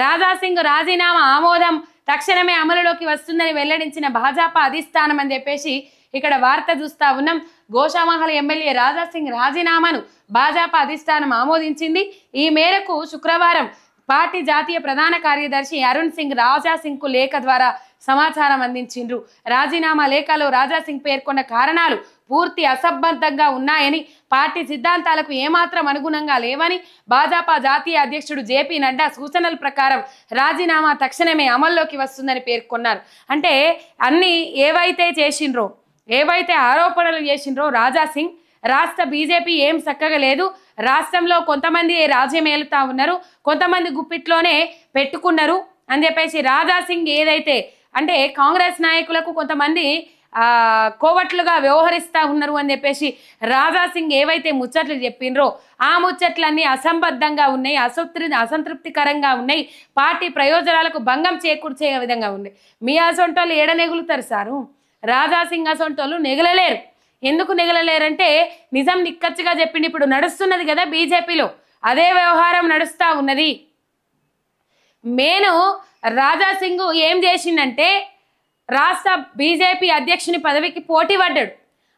రాజా సింగ్ రాజీనామా ఆమోదం తక్షణమే అమలులోకి వస్తుందని వెల్లడించిన భాజపా అధిష్టానం అని చెప్పేసి ఇక్కడ వార్త చూస్తా ఉన్నాం. గోషామహల్ ఎమ్మెల్యే రాజా సింగ్ రాజీనామాను భాజపా అధిష్టానం ఆమోదించింది. ఈ మేరకు శుక్రవారం పార్టీ జాతీయ ప్రధాన కార్యదర్శి అరుణ్ సింగ్ రాజా సింగ్ కు లేఖ ద్వారా సమాచారం అందించిండ్రు. రాజీనామా లేఖలో రాజా సింగ్ పేర్కొన్న కారణాలు పూర్తి అసంబద్ధంగా ఉన్నాయని, పార్టీ సిద్ధాంతాలకు ఏమాత్రం అనుగుణంగా లేవని, భాజపా జాతీయ అధ్యక్షుడు జేపీ నడ్డా సూచనల ప్రకారం రాజీనామా తక్షణమే అమల్లోకి వస్తుందని పేర్కొన్నారు. అంటే అన్ని ఏవైతే ఆరోపణలు చేసిండ్రో రాజా సింగ్, రాష్ట్ర బీజేపీ ఏం చక్కగా లేదు, రాష్ట్రంలో కొంతమంది రాజ్యం ఏలుతా ఉన్నారు, కొంతమంది గుప్పిట్లోనే పెట్టుకున్నారు అని చెప్పేసి రాజా సింగ్ ఏదైతే అంటే కాంగ్రెస్ నాయకులకు కొంతమంది కోవట్లుగా వ్యవహరిస్తూ ఉన్నారు అని చెప్పేసి రాజా సింగ్ ఏవైతే ముచ్చట్లు చెప్పిండ్రో ఆ ముచ్చట్లన్నీ అసంబద్ధంగా ఉన్నాయి, అసంతృప్తికరంగా ఉన్నాయి, పార్టీ ప్రయోజనాలకు భంగం చేకూర్చే విధంగా ఉన్నాయి. మీ అసొంటోళ్ళు ఏడ నెగులుతారు సారు? రాజా సింగ్ అసొంటోళ్ళు నెగలలేరు. ఎందుకు నెగలలేరంటే నిజం నిక్కచ్చిగా చెప్పింది. ఇప్పుడు నడుస్తున్నది కదా బీజేపీలో, అదే వ్యవహారం నడుస్తూ ఉన్నది. రాజా సింగ్ ఏం చేసిందంటే రాష్ట్ర బీజేపీ అధ్యక్షుని పదవికి పోటీ పడ్డాడు.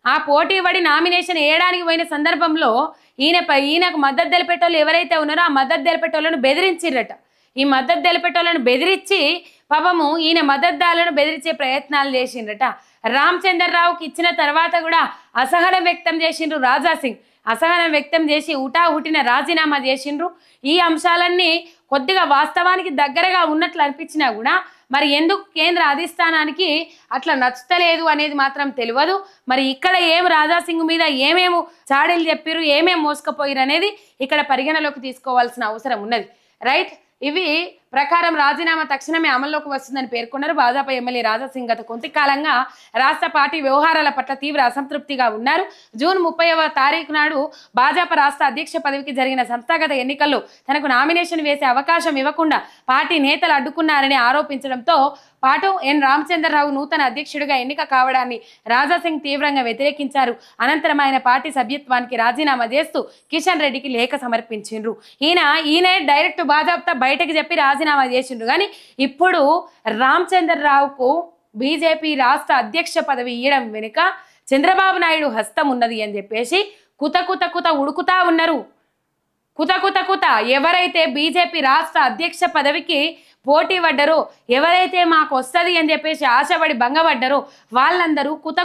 ఆ పోటీ పడి నామినేషన్ వేయడానికి పోయిన సందర్భంలో ఈయనకు మద్దతు తెలిపేటోళ్ళు ఎవరైతే ఉన్నారో ఆ మద్దతు తెలిపేటోళ్ళను బెదిరించిర్రట. ఈ మద్దతు తెలిపేటోళ్ళను బెదిరించి పాపము ఈయన మద్దతుదారులను బెదిరించే ప్రయత్నాలు చేసిండ్రట. రామచంద్రరావుకి ఇచ్చిన తర్వాత కూడా అసహనం వ్యక్తం చేసిండ్రు రాజా సింగ్. అసహనం వ్యక్తం చేసి హుటిన రాజీనామా చేసిండ్రు. ఈ అంశాలన్నీ కొద్దిగా వాస్తవానికి దగ్గరగా ఉన్నట్లు అనిపించినా కూడా మరి ఎందుకు కేంద్ర అధిష్టానానికి అట్లా నచ్చుతలేదు అనేది మాత్రం తెలియదు. మరి ఇక్కడ రాజా సింగ్ మీద ఏమేమి చాడీలు చెప్పిరు, ఏమేమి మోసుకపోయిరు అనేది ఇక్కడ పరిగణలోకి తీసుకోవాల్సిన అవసరం ఉన్నది. రైట్, ఇవి ప్రకారం రాజీనామా తక్షణమే అమల్లోకి వస్తుందని పేర్కొన్నారు. భాజపా ఎమ్మెల్యే రాజా సింగ్ గత కొంతకాలంగా రాష్ట్ర పార్టీ వ్యవహారాల పట్ల తీవ్ర అసంతృప్తిగా ఉన్నారు. జూన్ 30వ తారీఖు నాడు భాజపా రాష్ట్ర అధ్యక్ష పదవికి జరిగిన సంస్థాగత ఎన్నికల్లో తనకు నామినేషన్ వేసే అవకాశం ఇవ్వకుండా పార్టీ నేతలు అడ్డుకున్నారని ఆరోపించడంతో పాటు రామచంద్రరావు నూతన అధ్యక్షుడిగా ఎన్నిక కావడాన్ని రాజా సింగ్ తీవ్రంగా వ్యతిరేకించారు. అనంతరం ఆయన పార్టీ సభ్యత్వానికి రాజీనామా చేస్తూ కిషన్ రెడ్డికి లేఖ సమర్పించిండ్రు. ఈయన డైరెక్ట్ భాజపా బయటకు చెప్పి రాజీనామా చేసిండ్రు. కానీ ఇప్పుడు రామచంద్రరావుకు బీజేపీ రాష్ట్ర అధ్యక్ష పదవి ఇవ్వడం వెనుక చంద్రబాబు నాయుడు హస్తం ఉన్నది అని చెప్పేసి కుత ఉడుకుతా ఉన్నారు. కుత ఎవరైతే బీజేపీ రాష్ట్ర అధ్యక్ష పదవికి పోటీ పడ్డారో, ఎవరైతే మాకు వస్తుంది అని చెప్పేసి ఆశపడి భంగపడ్డారో వాళ్ళందరూ కుత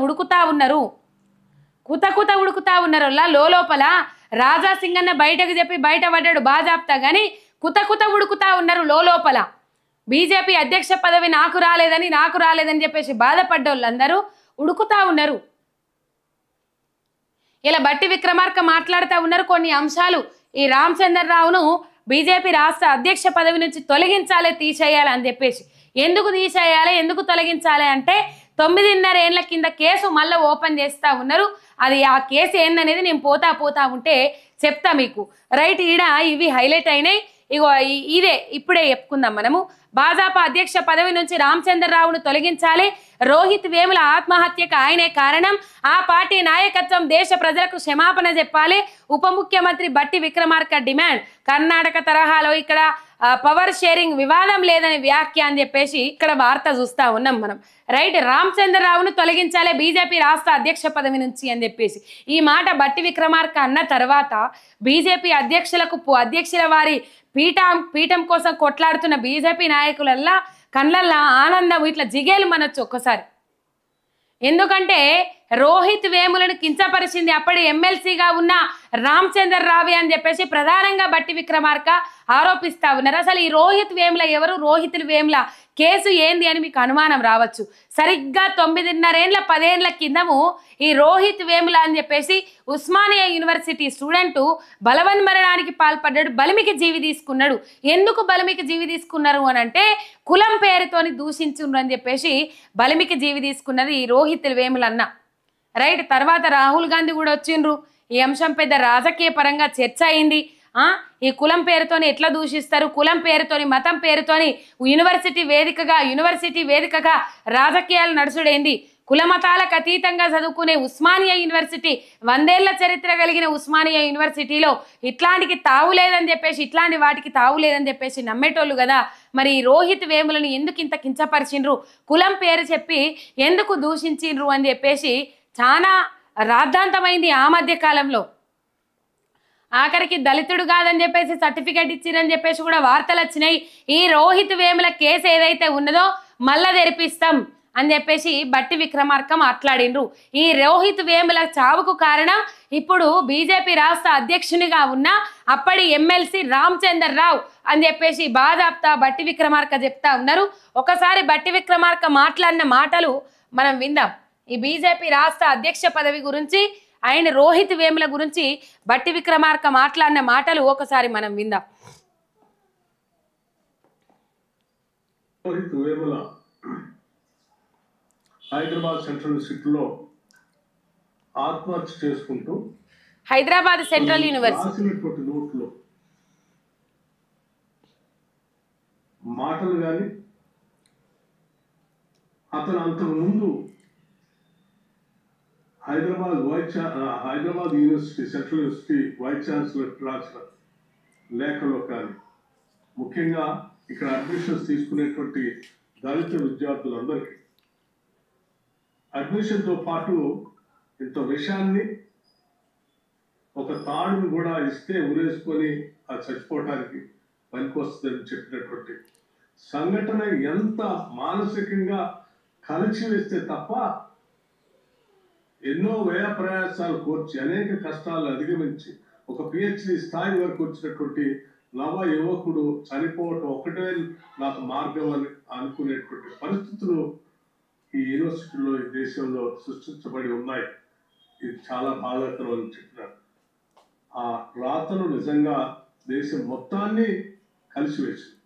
ఉడుకుతా ఉన్నారు. ఉడుకుతా ఉన్నారు. లోపల రాజా సింగ్ అన్న బయటకు చెప్పి బయటపడ్డాడు భాజపా, కానీ కుత ఉడుకుతా ఉన్నారు లోపల. బీజేపీ అధ్యక్ష పదవి నాకు రాలేదని చెప్పేసి బాధపడ్డ వాళ్ళందరూ ఉడుకుతా ఉన్నారు. ఇలా బట్టి విక్రమార్క మాట్లాడుతూ ఉన్నారు. కొన్ని అంశాలు ఈ రామచంద్రరావును బీజేపీ రాష్ట్ర అధ్యక్ష పదవి నుంచి తొలగించాలి, తీసేయాలి అని చెప్పేసి. ఎందుకు తీసేయాలి, ఎందుకు తొలగించాలి అంటే 9.5 ఏళ్ల కింద కేసు మళ్ళీ ఓపెన్ చేస్తూ ఉన్నారు. అది ఆ కేసు ఏందనేది నేను పోతా ఉంటే చెప్తా మీకు. రైట్, ఇవి హైలైట్ అయినాయి. ఇదే ఇప్పుడే చెప్పుకుందాం మనము. భాజపా అధ్యక్ష పదవి నుంచి రామచంద్రరావును తొలగించాలి, రోహిత్ వేముల ఆత్మహత్యకు ఆయనే కారణం, ఆ పార్టీ నాయకత్వం దేశ ప్రజలకు క్షమాపణ చెప్పాలి, ఉప ముఖ్యమంత్రి బట్టి విక్రమార్క డిమాండ్. కర్ణాటక తరహాలో ఇక్కడ పవర్ షేరింగ్ వివాదం లేదని వ్యాఖ్య అని చెప్పేసి ఇక్కడ వార్త చూస్తా ఉన్నాం మనం. రైట్, రామచంద్రరావును తొలగించాలి బీజేపీ రాష్ట్ర అధ్యక్ష పదవి నుంచి అని చెప్పేసి ఈ మాట బట్టి విక్రమార్క అన్న తర్వాత బీజేపీ అధ్యక్షుల వారి పీఠం కోసం కొట్లాడుతున్న బీజేపీ నాయకులల్లా కళ్ళల్లా ఆనందం ఇట్లా జిగేలు మనొచ్చు ఒక్కసారి. ఎందుకంటే రోహిత్ వేములను కించపరిచింది అప్పటి ఎమ్మెల్సీగా ఉన్న రామచంద్రరావు అని చెప్పేసి ప్రధానంగా బట్టి విక్రమార్క ఆరోపిస్తా ఉన్నారు. అసలు ఈ రోహిత్ వేముల ఎవరు, రోహిత్ వేముల కేసు ఏంది అని మీకు అనుమానం రావచ్చు. సరిగ్గా 9.5 ఏళ్ల 10 ఏళ్ల కిందము ఈ రోహిత్ వేముల అని చెప్పేసి ఉస్మానియా యూనివర్సిటీ స్టూడెంట్ బలవన్మరణానికి పాల్పడ్డాడు, బలిమికి జీవి తీసుకున్నాడు. ఎందుకు బలిమికి జీవి తీసుకున్నారు అని అంటే కులం పేరుతోని దూషించుండ్రు అని చెప్పేసి బలిమికి జీవి తీసుకున్నది ఈ రోహిత్ వేముల అన్న. రైట్, తర్వాత రాహుల్ గాంధీ కూడా వచ్చిండ్రు. ఈ అంశం పెద్ద రాజకీయ పరంగా చర్చ అయింది. ఈ కులం పేరుతోని ఎట్లా దూషిస్తారు, కులం పేరుతోని మతం పేరుతోని యూనివర్సిటీ వేదికగా రాజకీయాలు నడుచుడేంది, కులమతాలకు అతీతంగా చదువుకునే ఉస్మానియా యూనివర్సిటీ, 100 ఏళ్ల చరిత్ర కలిగిన ఉస్మానియా యూనివర్సిటీలో ఇట్లాంటికి తావు లేదని చెప్పేసి, ఇట్లాంటి వాటికి తావు లేదని చెప్పేసి నమ్మేటోళ్ళు కదా. మరి రోహిత్ వేములను ఎందుకు ఇంత కించపరిచిండ్రు, కులం పేరు చెప్పి ఎందుకు దూషించిండ్రు అని చెప్పేసి చాలా రాద్ధాంతమైంది ఆ మధ్య కాలంలో. ఆఖరికి దళితుడు కాదని చెప్పేసి సర్టిఫికేట్ ఇచ్చిరని చెప్పేసి కూడా వార్తలు వచ్చినాయి. ఈ రోహిత్ వేముల కేసు ఏదైతే ఉన్నదో మళ్ళా తెరిపిస్తాం అని చెప్పేసి బట్టి విక్రమార్క మాట్లాడిండ్రు. ఈ రోహిత్ వేముల చావుకు కారణం ఇప్పుడు బీజేపీ రాష్ట్ర అధ్యక్షునిగా ఉన్న అప్పటి ఎమ్మెల్సీ రామచందర్ రావు అని చెప్పేసి బాజాప్తా బట్టి విక్రమార్క చెప్తా ఉన్నారు. ఒకసారి బట్టి విక్రమార్క మాట్లాడిన మాటలు మనం విందాం. ఈ బీజేపీ రాష్ట్ర అధ్యక్ష పదవి గురించి, ఆయన రోహిత్ వేముల గురించి బట్టి విక్రమార్క మాట్లాడిన మాటలు ఒకసారి మనం విందాం. రోహిత్ వేముల హైదరాబాద్ సెంట్రల్ యూనివర్సిటీలో ఆత్మహత్య చేసుకుంటూ హైదరాబాద్ సెంట్రల్ యూనివర్సిటీ నోట్లో మాటలు కానీ, అతను అంతకు ముందు Hyderabad university central university vice chancellor రాసిన లేఖలో కానీ, ముఖ్యంగా ఇక్కడ అడ్మిషన్స్ తీసుకునేటువంటి దళిత విద్యార్థులందరికీ అడ్మిషన్తో పాటు ఇంత విషయాన్ని, ఒక తాడును కూడా ఇస్తే ఉరేసుకొని అది చచ్చిపోవటానికి పనికొస్తుందని చెప్పినటువంటి సంఘటన ఎంత మానసికంగా కలిసివేస్తే తప్ప, ఎన్నో వ్యయ ప్రయాసాలు కోర్చి అనేక కష్టాలు అధిగమించి ఒక పిహెచ్డి స్థాయి వరకు వచ్చినటువంటి నవ యువకుడు చనిపోవటం ఒకటే నాకు మార్గం అని అనుకునేటువంటి పరిస్థితులు ఈ యూనివర్సిటీలో, ఈ దేశంలో సృష్టించబడి ఉన్నాయి. ఇది చాలా బాధాకరం అని చెప్పినారు. ఆ రాతలు నిజంగా దేశం మొత్తాన్ని కలిసివేసింది.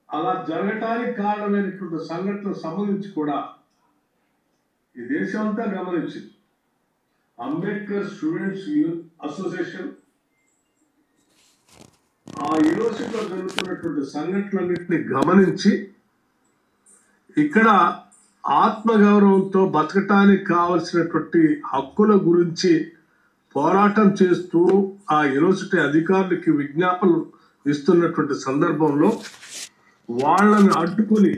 అలా జరగటానికి కారణమైనటువంటి సంఘటనకు సంబంధించి కూడా ఈ దేశం అంతా గమనించింది. అంబేద్కర్ స్టూడెంట్స్ అసోసియేషన్ ఆ యూనివర్సిటీలో జరుగుతున్నటువంటి సంఘటనలన్నింటినీ గమనించి ఇక్కడ ఆత్మగౌరవంతో బతకటానికి కావలసినటువంటి హక్కుల గురించి పోరాటం చేస్తూ ఆ యూనివర్సిటీ అధికారులకి విజ్ఞాపనలు ఇస్తున్నటువంటి సందర్భంలో వాళ్ళని అడ్డుకుని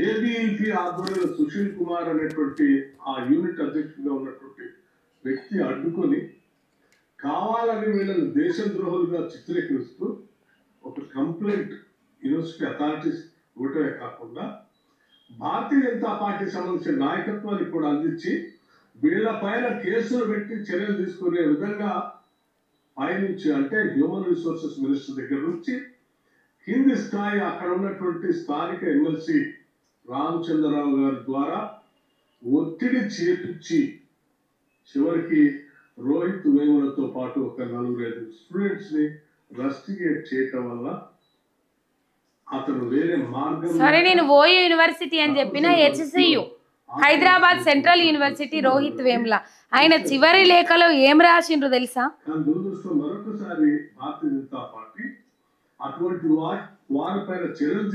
ఏబీఈపీ ఆధ్వర్యంలో సుశీల్ కుమార్ అనేటువంటి ఆ యూనిట్ అధ్యక్షుడిగా ఉన్నటువంటి వ్యక్తి అడ్డుకొని కావాలని వీళ్ళని దేశద్రోహులుగా చిత్రీకరిస్తూ ఒక కంప్లైంట్ యూనివర్సిటీ అథారిటీస్ ఇవ్వటమే కాకుండా భారతీయ జనతా పార్టీ సంబంధించిన నాయకత్వాన్ని కూడా అందించి వీళ్ళ పైన కేసులు పెట్టి చర్యలు తీసుకునే విధంగా పైనుంచి, అంటే హ్యూమన్ రిసోర్సెస్ మినిస్టర్ దగ్గర నుంచి కింది స్థాయి అక్కడ ఉన్నటువంటి స్థానిక ఎమ్మెల్సీ రామచంద్రరావు గారి ద్వారా ఒత్తిడి చేపించి చివరికి రోహిత్ వేములతో పాటు ఒక 4-5 స్టూడెంట్స్ ని రస్టిగేట్ చేయటం వల్ల అతను వేరే మార్గం. సరే, నేను ఓయూ యూనివర్సిటీ అని చెప్పిన HCU Hyderabad central university Rohit Vemula ఆయన చివరి లేఖలో ఏం రాసిండ్రు తెలుసా? దురదృష్టం మరొకసారి భారతీయ జనతా పార్టీ అటువంటి వారిపైన చర్యలు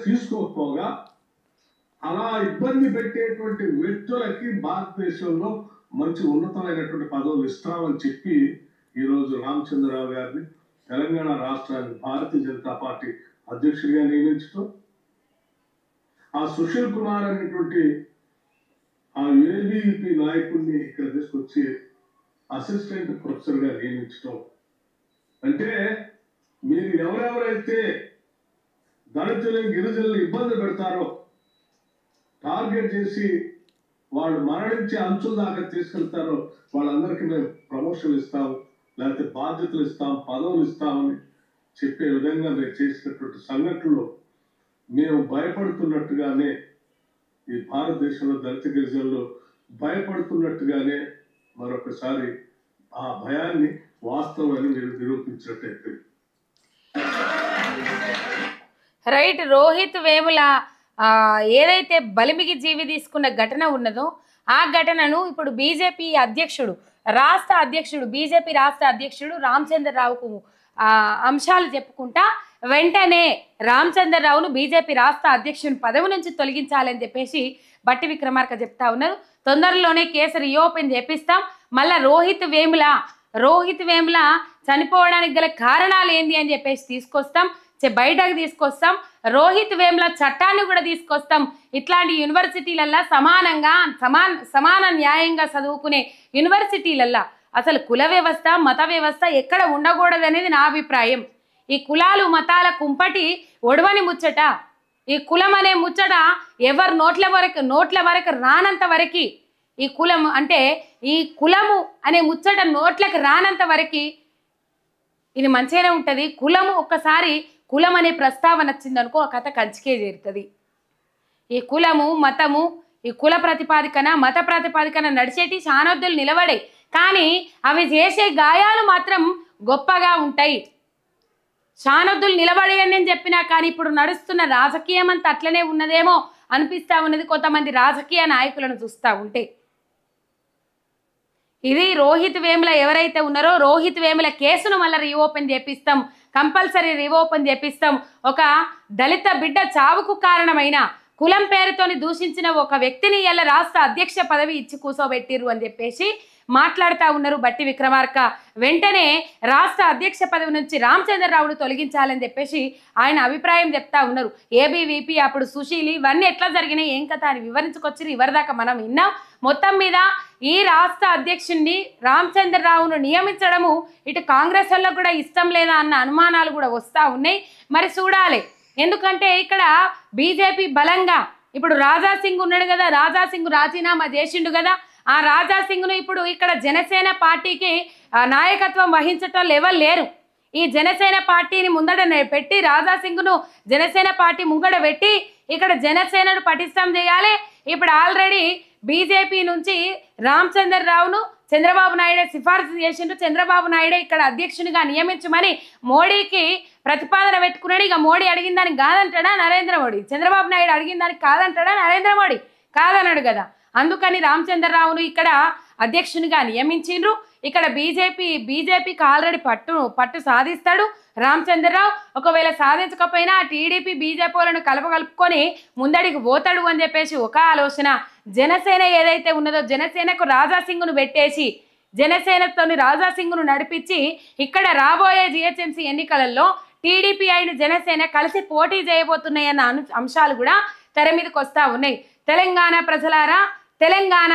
తీసుకోకపోగా అలా ఇబ్బంది పెట్టేటువంటి వ్యక్తులకి భారతదేశంలో మంచి ఉన్నతమైనటువంటి పదవులు ఇస్తామని చెప్పి ఈరోజు రామచంద్రరావు గారిని తెలంగాణ రాష్ట్రానికి భారతీయ జనతా పార్టీ అధ్యక్షుడిగా నియమించడం, ఆ సుశీల్ కుమార్ అనేటువంటి ఆ ఏబీఈపీ నాయకుడిని ఇక్కడ తీసుకొచ్చి అసిస్టెంట్ ప్రొఫెసర్గా నియమించడం అంటే, మీరు ఎవరెవరైతే దళితులను గిరిజనులు ఇబ్బంది పెడతారో టార్గెట్ చేసి వాళ్ళు మరణించే అంచుల దాకా తీసుకెళ్తారో వాళ్ళందరికీ మేము ప్రమోషన్ ఇస్తాం, లేకపోతే బాధ్యతలు ఇస్తాం, పదవులు ఇస్తామని చెప్పే విధంగా మేము చేసినటువంటి సంఘటనలో మేము భయపడుతున్నట్టుగానే ఈ భారతదేశంలో దళిత గిరిజనులు భయపడుతున్నట్టుగానే మరొకసారి ఆ భయాన్ని వాస్తవాన్ని మీరు నిరూపించినట్టయితే. రైట్. రోహిత్ వేముల ఏదైతే బలిమిగి జీవి తీసుకున్న ఘటన ఉన్నదో ఆ ఘటనను ఇప్పుడు బీజేపీ అధ్యక్షుడు బీజేపీ రాష్ట్ర అధ్యక్షుడు రామచంద్రరావుకు అంశాలు చెప్పుకుంటా వెంటనే రామచంద్రరావును బీజేపీ రాష్ట్ర అధ్యక్షుని పదవి నుంచి తొలగించాలని చెప్పేసి బట్టి విక్రమార్క చెప్తా ఉన్నారు. తొందరలోనే కేసు రీఓపెన్ చేపిస్తాం. మళ్ళా రోహిత్ వేముల చనిపోవడానికి గల కారణాలు ఏంది అని చెప్పేసి తీసుకొస్తాం, బయటకు తీసుకొస్తాం. రోహిత్ వేముల చట్టాన్ని కూడా తీసుకొస్తాం. ఇట్లాంటి యూనివర్సిటీలల్లో సమాన న్యాయంగా చదువుకునే యూనివర్సిటీలల్లో అసలు కుల వ్యవస్థ మత వ్యవస్థ ఎక్కడ ఉండకూడదు అనేది నా అభిప్రాయం. ఈ కులాలు మతాల కుంపటి ఒడవని ముచ్చట, ఈ కులం అనే ముచ్చట ఎవరు నోట్ల వరకు రానంత వరకు, ఈ కులం అంటే ఈ కులము అనే ముచ్చట నోట్లకు రానంత వరకు ఇది మంచిగానే ఉంటుంది. కులము ఒక్కసారి కులం అనే ప్రస్తావన వచ్చిందనుకో ఆ కథ కంచికే చేరుతుంది. ఈ కులము మతము ఈ కుల ప్రతిపాదికన మత ప్రతిపాదికన నడిచేటి శానొద్దులు నిలబడే, కానీ అవి చేసే గాయాలు మాత్రం గొప్పగా ఉంటాయి. శానొద్దులు నిలబడే అని నేను చెప్పినా కానీ ఇప్పుడు నడుస్తున్న రాజకీయం అంతా అట్లనే ఉన్నదేమో అనిపిస్తూ ఉన్నది కొంతమంది రాజకీయ నాయకులను చూస్తూ ఉంటే. ఇది రోహిత్ వేముల ఎవరైతే ఉన్నారో రోహిత్ వేముల కేసును మళ్ళీ రీఓపెన్ చేపిస్తాం, కంపల్సరీ రీఓపెన్ చేపిస్తాం. ఒక దళిత బిడ్డ చావుకు కారణమైన కులం పేరుతోని దూషించిన ఒక వ్యక్తిని ఇలా రాష్ట్ర అధ్యక్ష పదవి ఇచ్చి కూర్చోబెట్టిర్రు అని చెప్పేసి మాట్లాడుతూ ఉన్నారు బట్టి విక్రమార్క. వెంటనే రాష్ట్ర అధ్యక్ష పదవి నుంచి రామచంద్రరావును తొలగించాలని చెప్పేసి ఆయన అభిప్రాయం చెప్తా ఉన్నారు. ఏబీవీపీ అప్పుడు సుశీలి ఇవన్నీ ఎట్లా జరిగినాయి ఏం కథ అని వివరించుకొచ్చి ఇవరిదాకా మనం విన్నాం. మొత్తం మీద ఈ రాష్ట్ర అధ్యక్షుడిని రామచంద్రరావును నియమించడము ఇటు కాంగ్రెస్ వాళ్ళకు కూడా ఇష్టం లేదా అన్న అనుమానాలు కూడా వస్తూ ఉన్నాయి. మరి చూడాలి, ఎందుకంటే ఇక్కడ బీజేపీ బలంగా ఇప్పుడు రాజాసింగ్ ఉన్నాడు కదా, రాజాసింగ్ రాజీనామా చేసిండు కదా, ఆ రాజాసింగ్ను ఇప్పుడు ఇక్కడ జనసేన పార్టీకి నాయకత్వం వహించటం ఎవరు లేరు. ఈ జనసేన పార్టీని ముందడ పెట్టి రాజాసింగ్ను జనసేన పార్టీ ముంగడ పెట్టి ఇక్కడ జనసేనను పటిష్టం చేయాలి. ఇప్పుడు ఆల్రెడీ బీజేపీ నుంచి రామచంద్రరావును చంద్రబాబు నాయుడే సిఫార్సు చేసిండు. చంద్రబాబు నాయుడే ఇక్కడ అధ్యక్షునిగా నియమించమని మోడీకి ప్రతిపాదన పెట్టుకున్నాడు. ఇక మోడీ అడిగిన దానికి కాదంటాడా నరేంద్ర మోడీ, చంద్రబాబు నాయుడు అడిగిన దానికి కాదంటాడా నరేంద్ర మోడీ, కాదన్నాడు కదా. అందుకని రామచంద్రరావును ఇక్కడ అధ్యక్షునిగా నియమించిండ్రు. ఇక్కడ బీజేపీకి ఆల్రెడీ పట్టు సాధిస్తాడు రామచంద్రరావు. ఒకవేళ సాధించకపోయినా టీడీపీ బీజేపీలను కలుపుకొని ముందడికి పోతాడు అని చెప్పేసి ఒక ఆలోచన. జనసేన ఏదైతే ఉన్నదో జనసేనకు రాజాసింగ్ను పెట్టేసి జనసేనతోని రాజాసింగ్ను నడిపించి ఇక్కడ రాబోయే జిహెచ్ఎంసీ ఎన్నికలలో టీడీపీ అయిన జనసేన కలిసి పోటీ చేయబోతున్నాయన్న అంశాలు కూడా తెర మీదకి వస్తూ ఉన్నాయి. తెలంగాణ ప్రజలారా, తెలంగాణ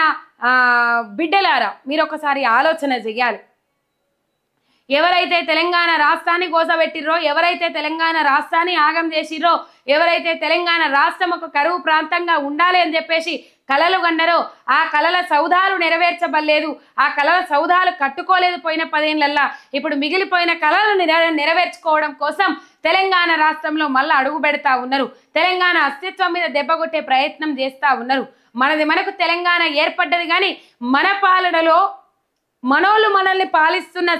బిడ్డలారా, మీరు ఒకసారి ఆలోచన చెయ్యాలి. ఎవరైతే తెలంగాణ రాష్ట్రాన్ని కోసబెట్టిర్రో, ఎవరైతే తెలంగాణ రాష్ట్రాన్ని ఆగం చేసిర్రో, ఎవరైతే తెలంగాణ రాష్ట్రం ఒక కరువు ప్రాంతంగా ఉండాలి అని చెప్పేసి కలలు కన్నారో ఆ కలల సౌధాలు నెరవేర్చబడలేదు, ఆ కలల సౌధాలు కట్టుకోలేదు పోయిన 10 ఏళ్లల్లా. ఇప్పుడు మిగిలిపోయిన కలలను నెరవేర్చుకోవడం కోసం తెలంగాణ రాష్ట్రంలో మళ్ళీ అడుగు పెడతా ఉన్నారు. తెలంగాణ అస్తిత్వం మీద దెబ్బకొట్టే ప్రయత్నం చేస్తూ ఉన్నారు. మనకు తెలంగాణ ఏర్పడ్డది కానీ మన పాలనలో మనోళ్ళు మనల్ని పాలిస్తున్న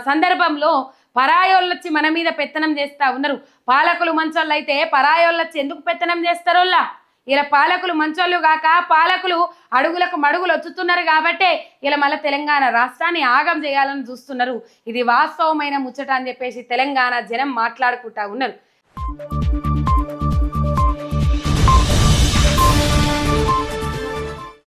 సందర్భంలో పరాయోళ్ళు వచ్చి మన మీద పెత్తనం చేస్తూ ఉన్నారు. పాలకులు మంచోళ్ళు అయితే పరాయోళ్ళు వచ్చి ఎందుకు పెత్తనం చేస్తారోళ్ళ? ఇలా పాలకులు మంచోళ్ళు కాక పాలకులు అడుగులకు మడుగులు వచ్చుతున్నారు కాబట్టే ఇలా మళ్ళీ తెలంగాణ రాష్ట్రాన్ని ఆగం చేయాలని చూస్తున్నారు. ఇది వాస్తవమైన ముచ్చట అని చెప్పేసి తెలంగాణ జనం మాట్లాడుకుంటా ఉన్నారు.